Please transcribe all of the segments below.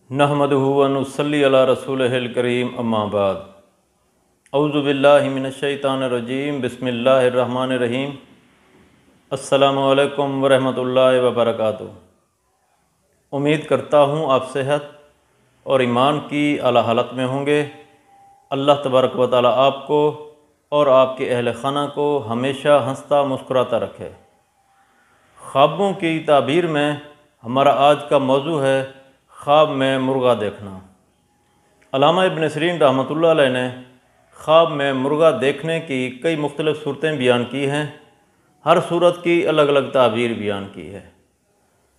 نحمدہ و نصلی علی رسولہ الکریم اما بعد اعوذ باللہ من الشیطان الرجیم بسم اللہ الرحمن الرحیم السلام علیکم ورحمۃ اللہ وبرکاتہ۔ امید کرتا ہوں آپ صحت اور ایمان کی اعلیٰ حالت میں ہوں گے۔ اللہ تبارک و تعالیٰ آپ کو اور آپ کے اہل خانہ کو ہمیشہ ہنستا مسکراتا رکھے۔ خوابوں کی تعبیر میں ہمارا آج کا موضوع ہے خواب میں مرغا دیکھنا۔ علامہ ابن سیرین رحمۃ اللہ علیہ نے خواب میں مرغا دیکھنے کی کئی مختلف صورتیں بیان کی ہیں، ہر صورت کی الگ الگ تعبیر بیان کی ہے۔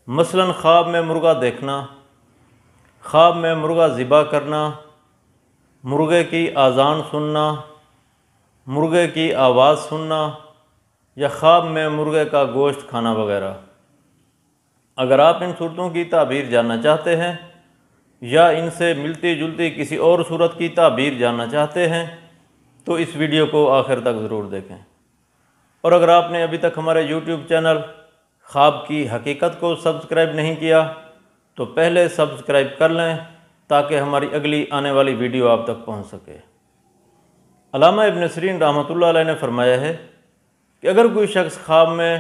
مثلاً خواب میں مرغا دیکھنا، خواب میں مرغا ذبح کرنا، مرغے کی اذان سننا، مرغے کی آواز سننا یا خواب میں مرغے کا گوشت کھانا وغیرہ۔ اگر آپ ان صورتوں کی تعبیر جاننا چاہتے ہیں یا ان سے ملتی جلتی کسی اور صورت کی تعبیر جاننا چاہتے ہیں تو اس ویڈیو کو آخر تک ضرور دیکھیں، اور اگر آپ نے ابھی تک ہمارے یوٹیوب چینل خواب کی حقیقت کو سبسکرائب نہیں کیا تو پہلے سبسکرائب کر لیں تاکہ ہماری اگلی آنے والی ویڈیو آپ تک پہنچ سکے۔ علامہ ابن سیرین رحمۃ اللہ علیہ نے فرمایا ہے کہ اگر کوئی شخص خواب میں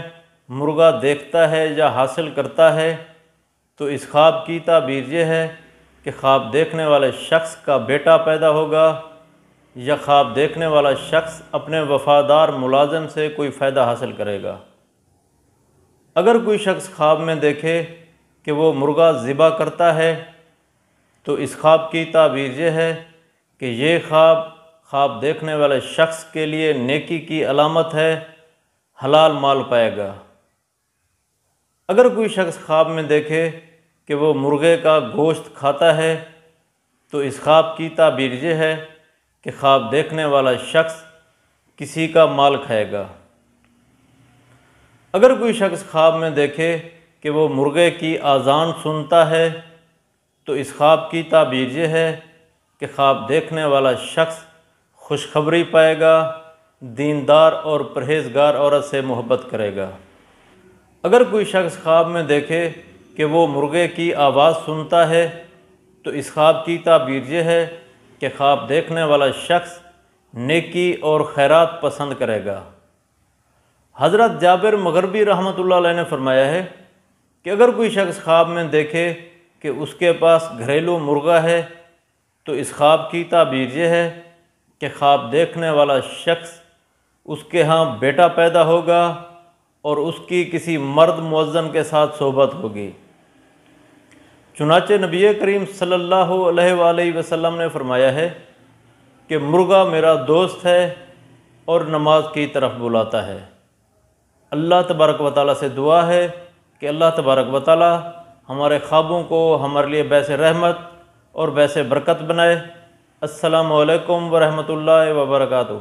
مرغا دیکھتا ہے یا حاصل کرتا ہے تو اس خواب کی تعبیر یہ ہے کہ خواب دیکھنے والے شخص کا بیٹا پیدا ہوگا یا خواب دیکھنے والا شخص اپنے وفادار ملازم سے کوئی فائدہ حاصل کرے گا۔ اگر کوئی شخص خواب میں دیکھے کہ وہ مرغا ذبح کرتا ہے تو اس خواب کی تعبیر یہ ہے کہ یہ خواب دیکھنے والے شخص کے لیے نیکی کی علامت ہے، حلال مال پائے گا۔ اگر کوئی شخص خواب میں دیکھے کہ وہ مرغے کا گوشت کھاتا ہے تو اس خواب کی تعبیر یہ ہے کہ خواب دیکھنے والا شخص کسی کا مال کھائے گا۔ اگر کوئی شخص خواب میں دیکھے کہ وہ مرغے کی اذان سنتا ہے تو اس خواب کی تعبیر یہ ہے کہ خواب دیکھنے والا شخص خوشخبری پائے گا، دیندار اور پرہیزگار عورت سے محبت کرے گا۔ اگر کوئی شخص خواب میں دیکھے کہ وہ مرغے کی آواز سنتا ہے تو اس خواب کی تعبیر یہ ہے کہ خواب دیکھنے والا شخص نیکی اور خیرات پسند کرے گا۔ حضرت جابر مغربی رحمۃ اللہ علیہ نے فرمایا ہے کہ اگر کوئی شخص خواب میں دیکھے کہ اس کے پاس گھریلو مرغا ہے تو اس خواب کی تعبیر یہ ہے کہ خواب دیکھنے والا شخص اس کے ہاں بیٹا پیدا ہوگا اور اس کی کسی مرد مؤذن کے ساتھ صحبت ہوگی۔ چنانچہ نبی کریم صلی اللہ علیہ وآلہ وسلم نے فرمایا ہے کہ مرغا میرا دوست ہے اور نماز کی طرف بلاتا ہے۔ اللہ تبارک و تعالیٰ سے دعا ہے کہ اللہ تبارک و تعالیٰ ہمارے خوابوں کو ہمارے لیے باعث رحمت اور باعث برکت بنائے۔ السلام علیکم ورحمۃ اللہ وبرکاتہ۔